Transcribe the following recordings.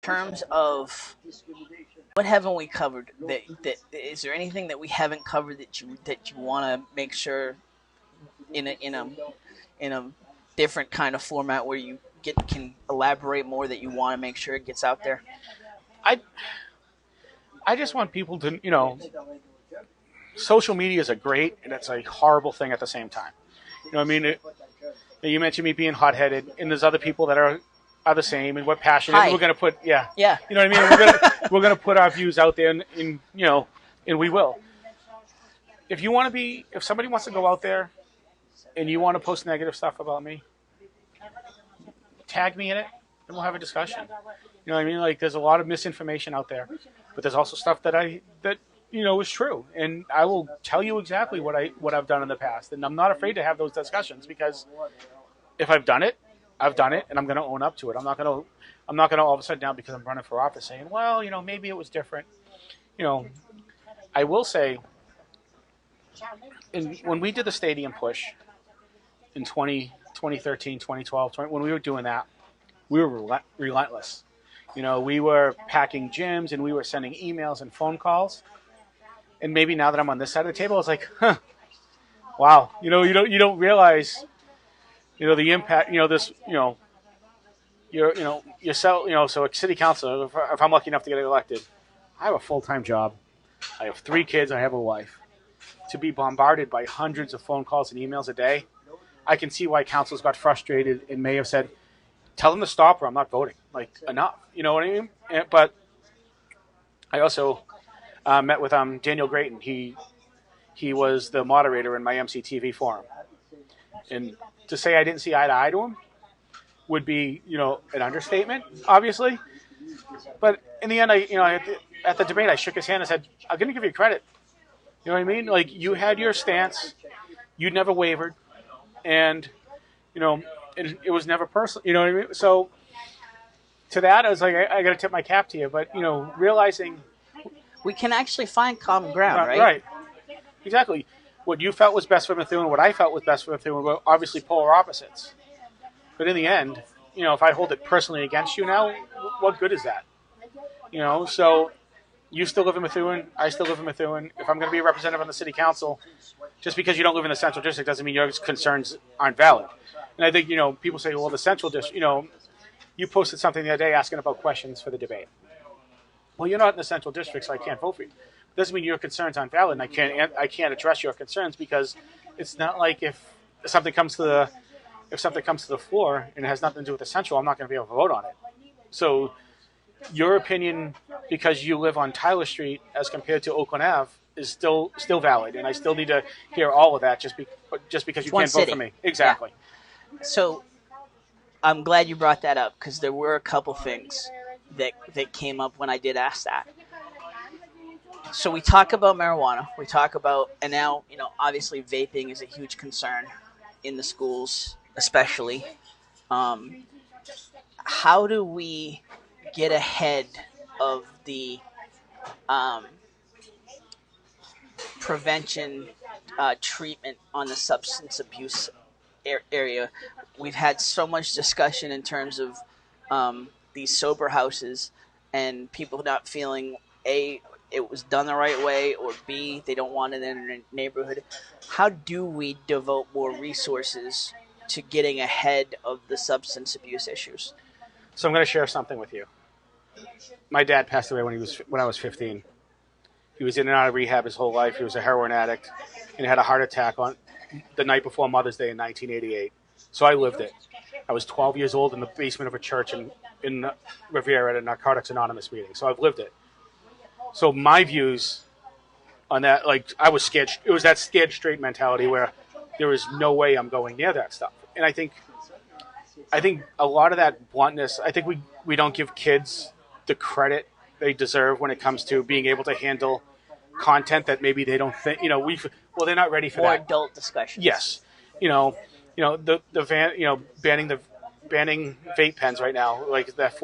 terms of what haven't we covered? That is there anything that we haven't covered that you want to make sure in a different kind of format where you get can elaborate more that you want to make sure it gets out there? I I just want people to, social media is a great and it's a horrible thing at the same time. You know what I mean? You mentioned me being hot headed, and there's other people that are the same, and we're passionate. Hi. And we're gonna put Yeah. you know what I mean. We're gonna put our views out there, and we will. If somebody wants to go out there, and you want to post negative stuff about me, tag me in it, and we'll have a discussion. You know what I mean? Like there's a lot of misinformation out there, but there's also stuff that is true, and I will tell you exactly what I've done in the past, and I'm not afraid to have those discussions because if I've done it, I've done it, and I'm going to own up to it. I'm not gonna all of a sudden now because I'm running for office saying, well, maybe it was different. You know, I will say, when we did the stadium push in 2013, 2012, when we were doing that, we were relentless. We were packing gyms and we were sending emails and phone calls. And maybe now that I'm on this side of the table, it's like, wow. You don't realize, the impact. Yourself. So a city councilor, if I'm lucky enough to get elected, I have a full-time job. I have 3 kids. I have a wife. To be bombarded by hundreds of phone calls and emails a day, I can see why councils got frustrated and may have said, tell them to stop or I'm not voting. Like, enough. You know what I mean? But I also met with Daniel Grayton. He was the moderator in my MCTV forum. And to say I didn't see eye to eye to him would be, an understatement, obviously. But in the end, at the debate, I shook his hand and said, I'm going to give you credit. You know what I mean? Like, you had your stance. You never wavered. And, it was never personal. You know what I mean? So to that, I was like, I got to tip my cap to you. But, realizing We can actually find common ground, right? right, exactly. What you felt was best for Methuen, what I felt was best for Methuen were obviously polar opposites. But in the end, if I hold it personally against you now, what good is that? So you still live in Methuen, I still live in Methuen. If I'm going to be a representative on the city council, just because you don't live in the central district doesn't mean your concerns aren't valid. And I think, people say, well, the central district, you posted something the other day asking about questions for the debate. Well, you're not in the central district, so I can't vote for you. Doesn't mean your concerns aren't valid, and I can't address your concerns because it's not like if something comes to the floor and it has nothing to do with the central, I'm not going to be able to vote on it. So your opinion, because you live on Tyler Street as compared to Oakland Ave, is still valid, and I still need to hear all of that just because you can't vote for me. Exactly. Yeah. So I'm glad you brought that up because there were a couple things that came up when I did ask that. So we talk about marijuana. We talk about, and now, obviously vaping is a huge concern in the schools, especially. How do we get ahead of the prevention treatment on the substance abuse area? We've had so much discussion in terms of these sober houses and people not feeling A, it was done the right way, or B, they don't want it in their neighborhood. How do we devote more resources to getting ahead of the substance abuse issues? So I'm going to share something with you. My dad passed away when I was 15. He was in and out of rehab his whole life. He was a heroin addict and had a heart attack on the night before Mother's Day in 1988. So I lived it. I was 12 years old in the basement of a church in Revere at a Narcotics Anonymous meeting. So I've lived it. So my views on that, like, I was scared. It was that scared straight mentality where there is no way I'm going near that stuff. And I think a lot of that bluntness, I think we don't give kids the credit they deserve when it comes to being able to handle content that maybe they don't think, they're not ready for more that. Adult discussions. Yes. The banning vape pens right now, like that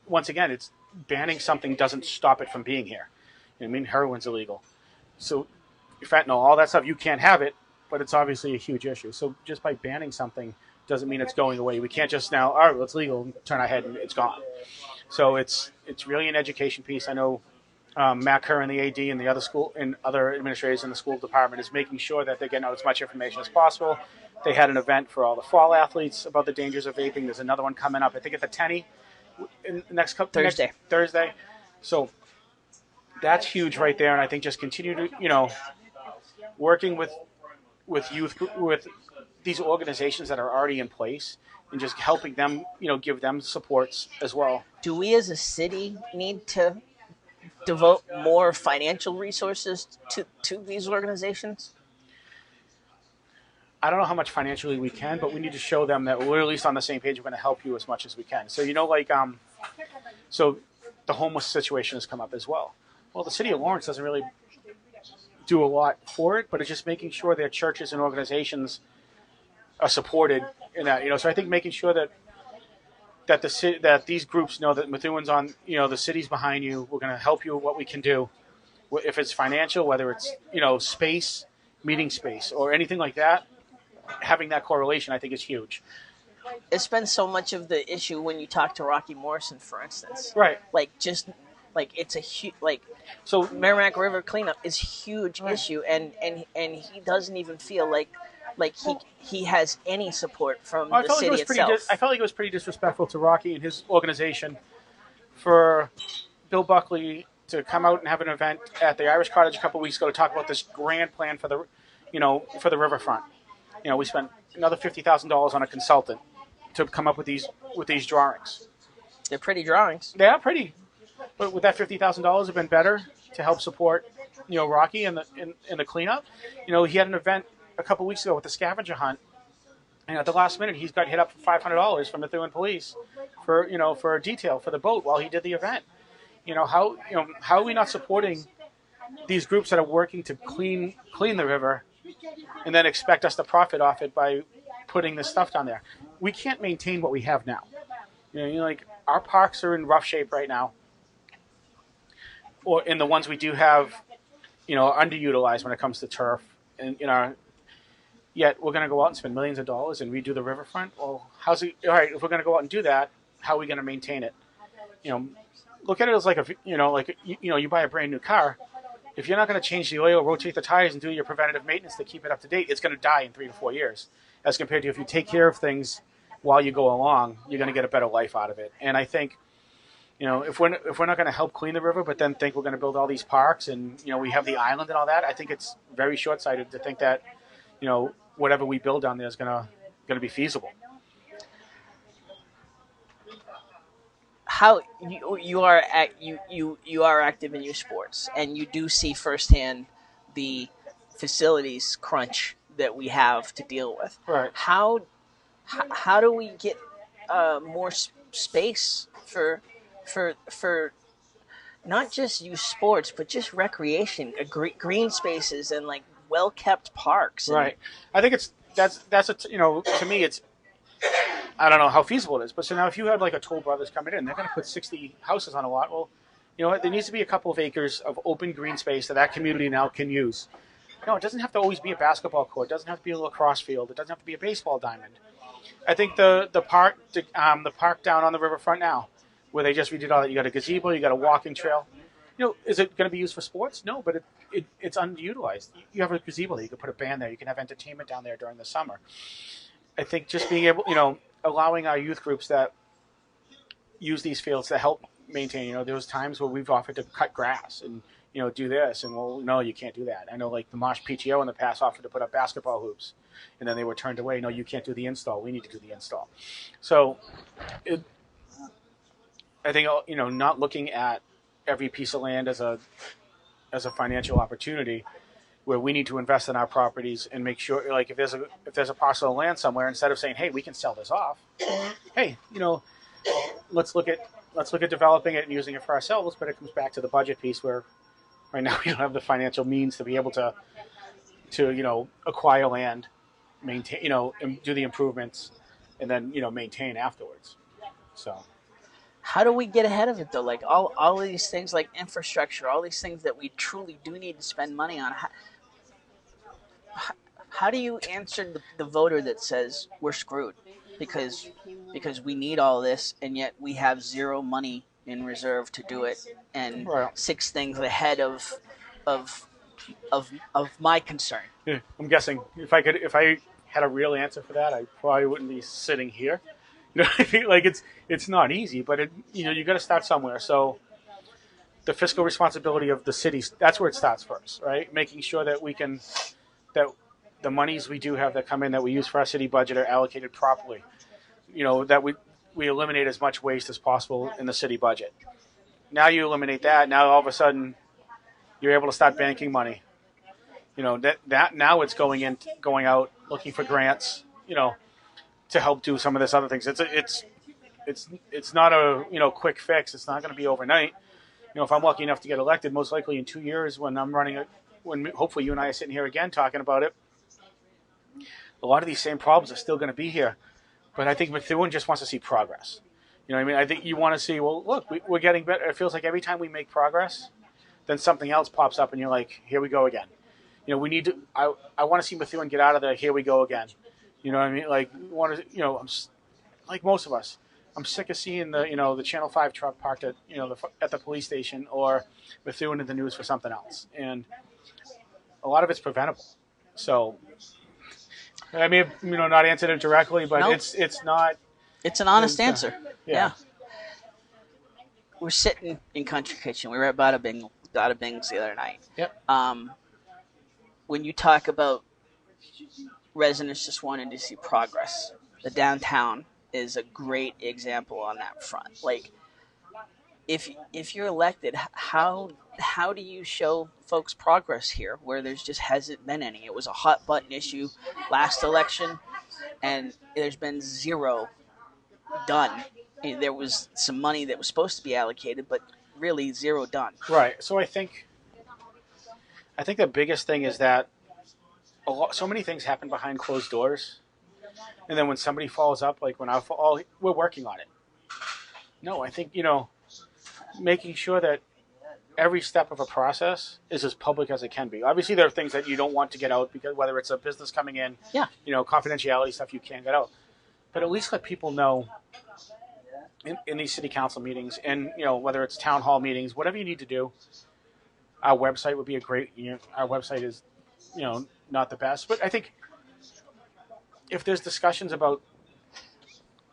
once again, it's banning something doesn't stop it from being here. You know what I mean? Heroin's illegal. So fentanyl, all that stuff, you can't have it, but it's obviously a huge issue. So just by banning something doesn't mean it's going away. We can't just now, all right, well, it's legal, and turn our head and it's gone. So it's really an education piece. I know Matt Kerr and the AD and the other school and other administrators in the school department is making sure that they're getting out as much information as possible. They had an event for all the fall athletes about the dangers of vaping. There's another one coming up, I think, at the Tenny Thursday. So that's huge right there, and I think just continue to working with youth with these organizations that are already in place and just helping them give them supports as well. Do we as a city need to devote more financial resources to these organizations? I don't know how much financially we can, but we need to show them that we're at least on the same page. We're going to help you as much as we can. So so the homeless situation has come up as well. Well, the city of Lawrence doesn't really do a lot for it, but it's just making sure their churches and organizations are supported in that. So I think making sure that these groups know that Methuen's on. The city's behind you. We're going to help you with what we can do. If it's financial, whether it's space, meeting space, or anything like that, having that correlation, I think, is huge. It's been so much of the issue when you talk to Rocky Morrison, for instance. Right. It's a huge So Merrimack River cleanup is a huge issue, and he doesn't even feel like he has any support from the city itself. I felt like it was pretty disrespectful to Rocky and his organization for Bill Buckley to come out and have an event at the Irish Cottage a couple of weeks ago to talk about this grand plan for the riverfront. We spent another $50,000 on a consultant to come up with these drawings. They're pretty drawings. They are pretty, but would that $50,000 have been better to help support Rocky and the cleanup? He had an event a couple of weeks ago with the scavenger hunt, and at the last minute he's got hit up for $500 from Methuen police for a detail for the boat while he did the event. How are we not supporting these groups that are working to clean the river and then expect us to profit off it by putting this stuff down there? We can't maintain what we have now. Our parks are in rough shape right now, or in the ones we do have, underutilized when it comes to turf, and yet we're going to go out and spend millions of dollars and redo the riverfront. Well, all right, if we're going to go out and do that, how are we going to maintain it? Look at it as you buy a brand new car. If you're not going to change the oil, rotate the tires, and do your preventative maintenance to keep it up to date, it's going to die in 3 to 4 years. As compared to if you take care of things while you go along, you're going to get a better life out of it. And I think, if we're not going to help clean the river, but then think we're going to build all these parks and we have the island and all that, I think it's very short-sighted to think that whatever we build down there is going to be feasible. How you are active in youth sports, and you do see firsthand the facilities crunch that we have to deal with. Right. How do we get more space for not just youth sports, but just recreation, green spaces, and well kept parks? Right. I think to me it's. I don't know how feasible it is, but so now if you had a Toll Brothers coming in, they're going to put 60 houses on a lot. Well, there needs to be a couple of acres of open green space that community now can use. No, it doesn't have to always be a basketball court. It doesn't have to be a lacrosse field. It doesn't have to be a baseball diamond. I think the park down on the riverfront now, where they just redid all that, you got a gazebo, you got a walking trail. Is it going to be used for sports? No, but it's underutilized. You have a gazebo, you can put a band there, you can have entertainment down there during the summer. I think just being able, allowing our youth groups that use these fields to help maintain, there was times where we've offered to cut grass and, do this. And, well, no, you can't do that. I know the Marsh PTO in the past offered to put up basketball hoops, and then they were turned away. No, you can't do the install. We need to do the install. So I think, not looking at every piece of land as a financial opportunity, where we need to invest in our properties and make sure, if there's a parcel of land somewhere, instead of saying, hey, we can sell this off, hey, let's look at developing it and using it for ourselves. But it comes back to the budget piece, where right now we don't have the financial means to be able to acquire land, maintain, do the improvements, and then maintain afterwards. So. How do we get ahead of it, though? All of these things, like infrastructure, all these things that we truly do need to spend money on. How do you answer the voter that says we're screwed? because we need all this, and yet we have zero money in reserve to do it, and Right. six things ahead of of my concern. Yeah, I'm guessing if I had a real answer for that, I probably wouldn't be sitting here. You know, I feel like it's not easy, but you got to start somewhere. So the fiscal responsibility of the cities, that's where it starts first, right? Making sure that that the monies we do have that come in that we use for our city budget are allocated properly. That we eliminate as much waste as possible in the city budget. Now you eliminate that. Now all of a sudden you're able to start banking money. That now it's going out looking for grants. To help do some of this other things. It's not a quick fix. It's not going to be overnight. If I'm lucky enough to get elected, most likely in 2 years when I'm running it, when hopefully you and I are sitting here again talking about it, a lot of these same problems are still going to be here. But I think Methuen just wants to see progress. You know what I mean? I think you want to see, well, look, we're getting better. It feels like every time we make progress, then something else pops up and you're like, here we go again. We need to, I want to see Methuen get out of there. Here we go again. You know what I mean? Like, like most of us, I'm sick of seeing the Channel 5 truck parked at at the police station or Methuen in the news for something else, and a lot of it's preventable. So I may have not answered it directly, but Nope. it's not. It's an honest answer. Yeah. We're sitting in Country Kitchen. We were at Bada Bing's the other night. Yep. When you talk about residents just wanting to see progress, the downtown is a great example on that front. Like, if you're elected, how do you show folks progress here where there's just hasn't been any? It was a hot button issue last election, and there's been zero done. There was some money that was supposed to be allocated, but really zero done. Right. So I think the biggest thing is that so many things happen behind closed doors, and then when somebody follows up, like when I fall, we're working on it. No, I think making sure that every step of a process is as public as it can be. Obviously, there are things that you don't want to get out because whether it's a business coming in, confidentiality stuff you can't get out, but at least let people know in these city council meetings, and whether it's town hall meetings, whatever you need to do. Our website would be a great. Our website is, not the best, but I think if there's discussions about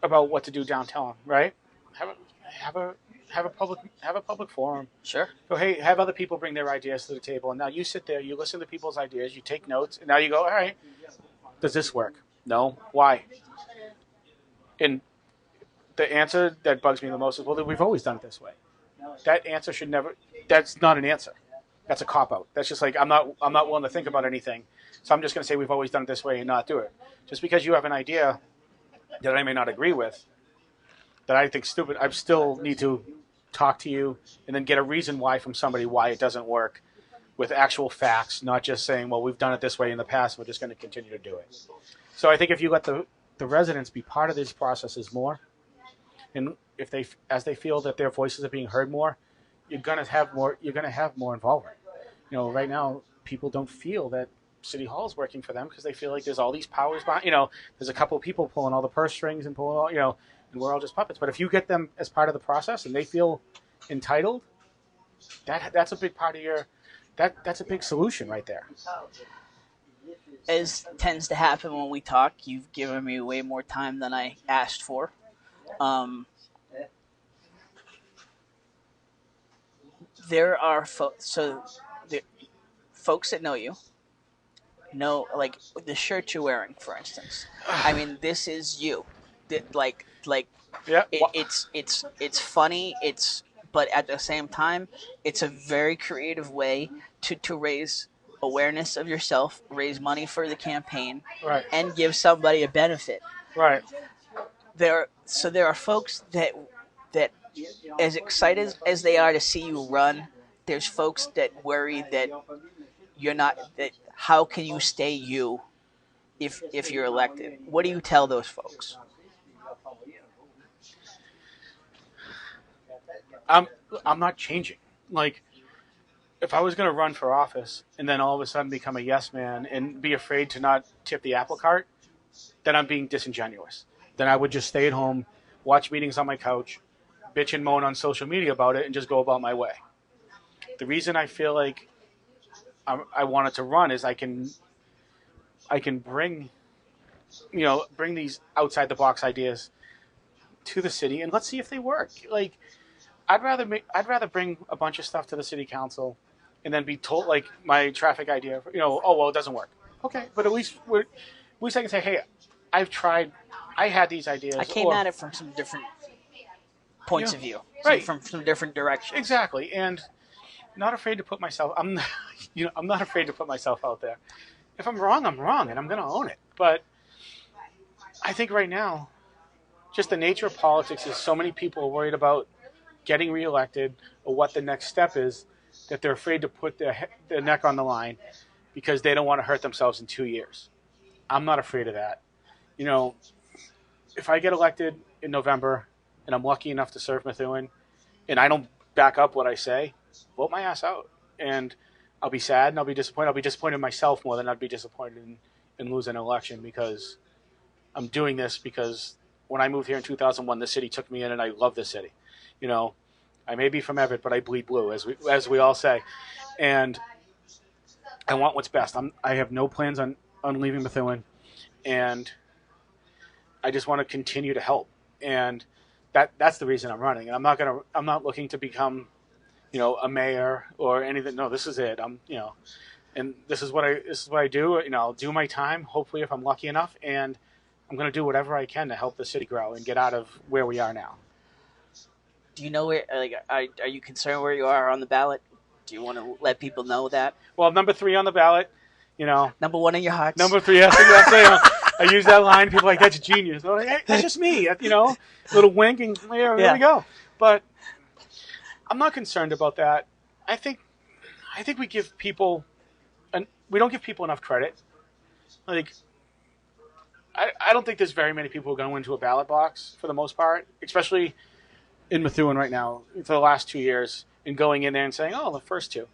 what to do downtown, right? Have a public forum. Sure. So hey, have other people bring their ideas to the table, and now you sit there, you listen to people's ideas, you take notes, and now you go, all right, does this work? No. Why? And the answer that bugs me the most is, well, we've always done it this way. That answer should never. That's not an answer. That's a cop out. That's just like I'm not willing to think about anything, so I'm just going to say we've always done it this way and not do it. Just because you have an idea that I may not agree with, that I think stupid, I still need to talk to you and then get a reason why from somebody why it doesn't work, with actual facts, not just saying, well, we've done it this way in the past, we're just going to continue to do it. So I think if you let the residents be part of these processes more, and as they feel that their voices are being heard more, you're going to have more involvement. Right now people don't feel that City Hall is working for them because they feel like there's all these powers behind. There's a couple of people pulling all the purse strings and pulling all, and we're all just puppets. But if you get them as part of the process and they feel entitled, that's a big part of that's a big solution right there. As tends to happen when we talk, you've given me way more time than I asked for. There are the folks that know you know, like the shirt you're wearing, for instance. I mean, this is you. Yeah. It's funny. But at the same time, it's a very creative way to raise awareness of yourself, raise money for the campaign, Right. and give somebody a benefit. Right. There are folks that as excited as they are to see you run, there's folks that worry that you're not. That how can you stay you if you're elected? What do you tell those folks? I'm not changing. Like, if I was going to run for office and then all of a sudden become a yes man and be afraid to not tip the apple cart, then I'm being disingenuous. then I would just stay at home, watch meetings on my couch, bitch and moan on social media about it, and just go about my way. The reason I feel like I wanted to run is I can bring bring these outside the box ideas to the city, and let's see if they work. Like I'd rather bring a bunch of stuff to the city council, and then be told like my traffic idea. Oh well, it doesn't work. Okay, but at least I can say, hey, I've tried. I had these ideas. I came at it from some different points of view, right? From some different directions. Exactly, and not afraid to put myself. I'm not afraid to put myself out there. If I'm wrong, I'm wrong, and I'm going to own it. But I think right now, just the nature of politics is so many people are worried about getting reelected or what the next step is that they're afraid to put their neck on the line because they don't want to hurt themselves in 2 years. I'm not afraid of that. If I get elected in November and I'm lucky enough to serve Methuen and I don't back up what I say, vote my ass out. And I'll be sad and I'll be disappointed. I'll be disappointed in myself more than I'd be disappointed in losing an election because I'm doing this because when I moved here in 2001, the city took me in and I love the city. I may be from Everett, but I bleed blue, as we all say. And I want what's best. I have no plans on leaving Methuen, and I just want to continue to help. And that's the reason I'm running. And I'm not looking to become, a mayor or anything. No, this is it. And this is what I do. I'll do my time, hopefully if I'm lucky enough, and I'm going to do whatever I can to help the city grow and get out of where we are now. Do you know where? Are you concerned where you are on the ballot? Do you want to let people know that? Well, number 3 on the ballot. Number 1 in your hearts. Number 3. Yes, exactly. I use that line. People are like, that's genius. I'm like, hey, that's just me. Little wink, and there we go. But I'm not concerned about that. I think we give people, we don't give people enough credit. Like, I don't think there's very many people who go into a ballot box for the most part, especially in Methuen right now for the last 2 years, and going in there and saying, oh, the first 2.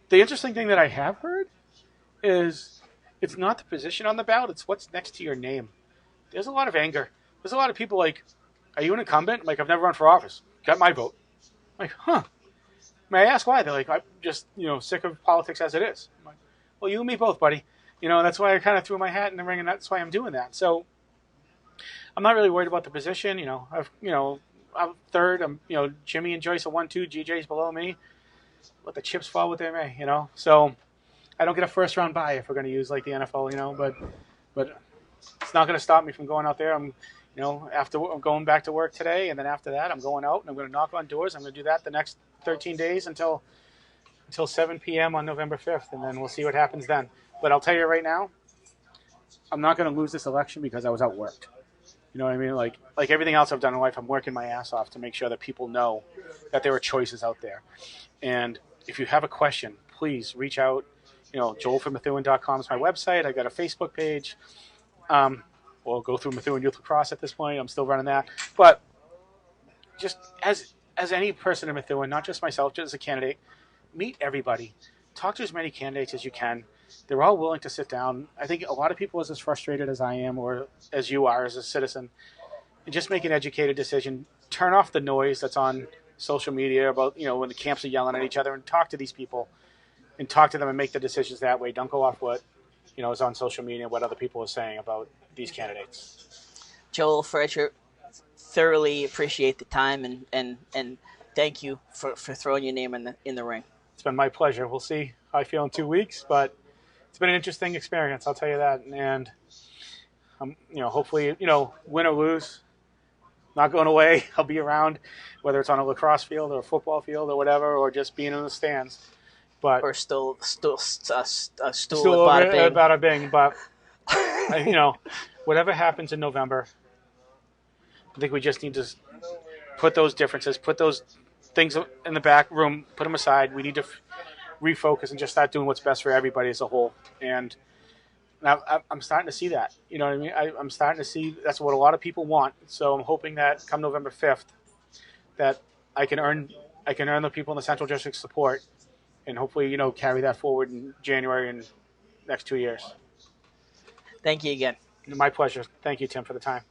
The interesting thing that I have heard is it's not the position on the ballot, it's what's next to your name. There's a lot of anger. There's a lot of people like, are you an incumbent? I'm like, I've never run for office. Got my vote. I'm like, huh. May I ask why? They're like, I'm just, sick of politics as it is. I'm like, well, you and me both, buddy. That's why I kind of threw my hat in the ring, and that's why I'm doing that. So I'm not really worried about the position. I'm third. Jimmy and Joyce are 1, 2. GJ's below me. Let the chips fall where they may, So I don't get a first round bye if we're going to use like the NFL, but it's not going to stop me from going out there. I'm going back to work today, and then after that, I'm going out and I'm going to knock on doors. I'm going to do that the next 13 days until 7 p.m. on November 5th, and then we'll see what happens then. But I'll tell you right now, I'm not going to lose this election because I was outworked. You know what I mean? Like everything else I've done in life, I'm working my ass off to make sure that people know that there are choices out there. And if you have a question, please reach out. joelformethuen.com is my website. I got a Facebook page. We'll go through Methuen Youth Lacrosse at this point. I'm still running that. But just as any person in Methuen, not just myself, just as a candidate, meet everybody. Talk to as many candidates as you can. They're all willing to sit down. I think a lot of people are as frustrated as I am or as you are as a citizen. And just make an educated decision. Turn off the noise that's on social media about, when the camps are yelling at each other, and talk to these people and talk to them and make the decisions that way. Don't go off what, is on social media, what other people are saying about these candidates. Joel, Faretra, thoroughly appreciate the time and thank you for throwing your name in the ring. It's been my pleasure. We'll see how I feel in 2 weeks, but it's been an interesting experience, I'll tell you that. And hopefully, win or lose, not going away. I'll be around, whether it's on a lacrosse field or a football field or whatever, or just being in the stands. But or still still bada bing. But whatever happens in November, I think we just need to put those differences, put those things in the back room, put them aside. We need to refocus and just start doing what's best for everybody as a whole. And I'm starting to see that. You know what I mean? I'm starting to see that's what a lot of people want. So I'm hoping that come November 5th, that I can earn the people in the Central District support, and hopefully carry that forward in January and next 2 years. Thank you again. My pleasure. Thank you, Tim, for the time.